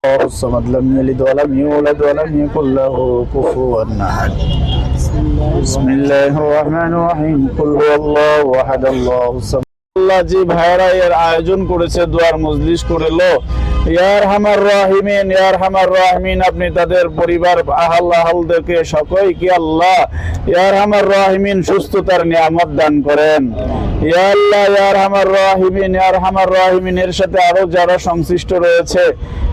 الله الصمد لم يلد ولم يولد ولم يكن له كفوا احد بسم الله الرحمن الرحيم قل هو الله احد الله الصمد আল্লাহ জি ভাইরা এর আয়োজন করেছে দোয়ার মজলিস করলো ইয়া আরহামার রাহিমিন ইয়া আরহামার রাহিমিন আপনি তাদের পরিবার আহলদেরকে সকলকে আল্লাহ ইয়া আরহামার রাহিমিন সুস্থতার নিয়ামত দান করেন ইয়া আল্লাহ ইয়া আরহামার রাহিমিন ইয়া আরহামার রাহিমিন এর সাথে আরো যারা সংশ্লিষ্ট রয়েছে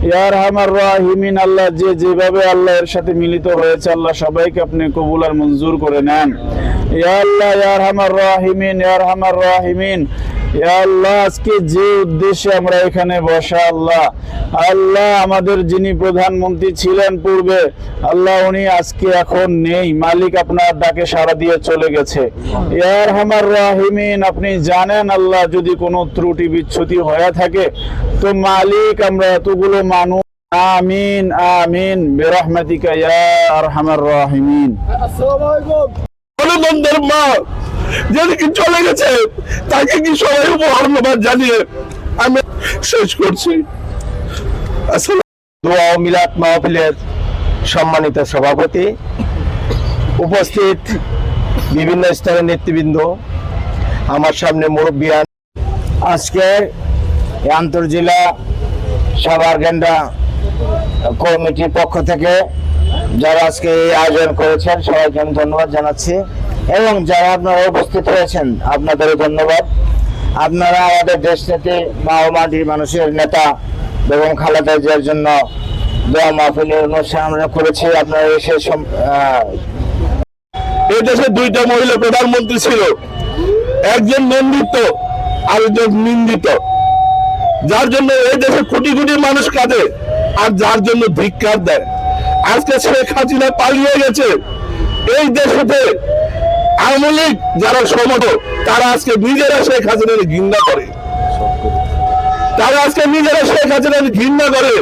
ইয়া আরহামার রাহিমিন আল্লাহ যে যেভাবে আল্লাহ এর সাথে মিলিত হয়েছে আল্লাহ সবাইকে আপনি কবুল আর মঞ্জুর করে নেন ইয়া আল্লাহ ইয়া আরহামার রাহিমিন ইয়া আরহামার রাহিমিন ইয়া আল্লাহ আজকে যে উদ্দেশ্যে আমরা এখানে বসা আল্লাহ আল্লাহ আমাদের যিনি প্রধানমন্ত্রী ছিলেন পূর্বে আল্লাহ উনি আজকে এখন নেই মালিক আপনার ডাকে সাড়া দিয়ে চলে গেছে ইয়া আরহামার রাহিমিন আপনি জানেন আল্লাহ যদি কোনো ত্রুটি বিচ্যুতি হয়ে থাকে তো মালিক আমরা এতগুলো মানুষ আমিন আমিন বিরহমাতিকা ইয়া আরহামার রাহিমিন। আসসালামু আলাইকুম। গণতন্ত্রের মা যেদিকে চলে গেছে তাকে কি সবাই ধন্যবাদ জানিয়ে আমি শেষ করছি। দোয়া ও মিলাদ মাহফিলের সম্মানিত সভাপতি, উপস্থিত বিভিন্ন স্তরের নেতৃবৃন্দ, আমার সামনে মুরব্বিয়ান, আজকে আন্তর্জেলা সাভার গেন্ডা কমিটির পক্ষ থেকে যারা আজকে এই আয়োজন করেছেন সবাইকে আমি ধন্যবাদ জানাচ্ছি এবং যারা আপনারা উপস্থিত হয়েছেন আপনাদেরও ধন্যবাদ। আপনারা আমাদের দেশ নেত্রী মা ও মাটির মানুষের নেতা বেগম খালেদা জিয়ার জন্য দোয়া মাহফিলের অনুষ্ঠান আমরা করেছি। আপনারা এসে এই দেশে দুইটা মহিলা প্রধানমন্ত্রী ছিল, একজন নন্দিত আরেকজন নিন্দিত, যার জন্য এই দেশে কোটি কোটি মানুষ কাঁদে আর যার জন্য ধিক্কার দেয়। আজকে শেখ হাসিনা পালিয়ে গেছে, এই দেশে আওয়ামী লীগ যারা সমর্থক তারা আজকে নিজেরা শেখ হাসিনার ঘৃণা করে, তারা আজকে নিজেরা শেখ হাসিনার ঘৃণা করে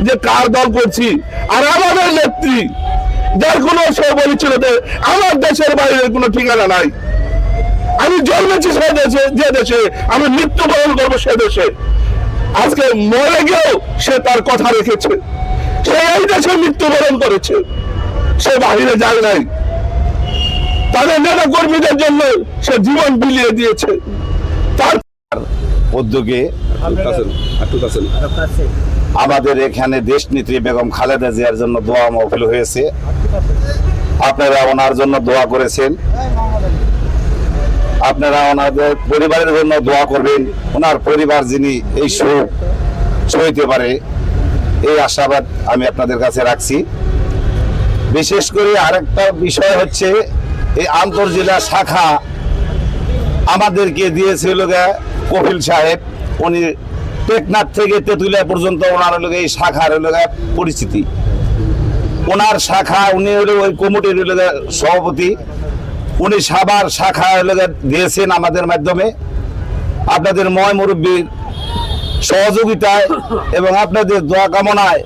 যে কার দল করছি। আর আমাদের নেত্রী যার কোনো সে বলেছিল যে আমার দেশের বাইরে কোনো ঠিকানা নাই, আমি জন্মেছি সে দেশে, যে দেশে আমি মৃত্যুবরণ করবো সে দেশে। আজকে মরে গিয়েও সে তার কথা রেখেছে, সে এই দেশে মৃত্যুবরণ করেছে, সে বাহিরে যায় নাই। তাদের নেতা কর্মীদের জন্য সে জীবন বিলিয়ে দিয়েছে। তার উদ্যোগে আমাদের এখানে দেশ নেত্রী বেগম খালেদা জিয়ার জন্য দোয়া মাহফিল হয়েছে। আপনারা ওনার জন্য দোয়া করেছেন, আপনারা ওনাদের পরিবারের জন্য দোয়া করবেন। ওনার পরিবার যিনি এই সুখ সইতে পারে এই আশাবাদ আমি আপনাদের কাছে রাখছি। বিশেষ করে আরেকটা বিষয় হচ্ছে এই আন্তর্জেলা শাখা আমাদেরকে দিয়েছিল কপিল সাহেব, উনি টেকনাফ থেকে তেঁতুলিয়া পর্যন্ত ওনার হলো এই শাখার হলো পরিস্থিতি, ওনার শাখা উনি হলো ওই কমিটির হলো সভাপতি, উনি সাভার শাখা হলো দিয়েছেন আমাদের মাধ্যমে। আপনাদের ময় মুরব্বীর সহযোগিতায় এবং আপনাদের দোয়া কামনায়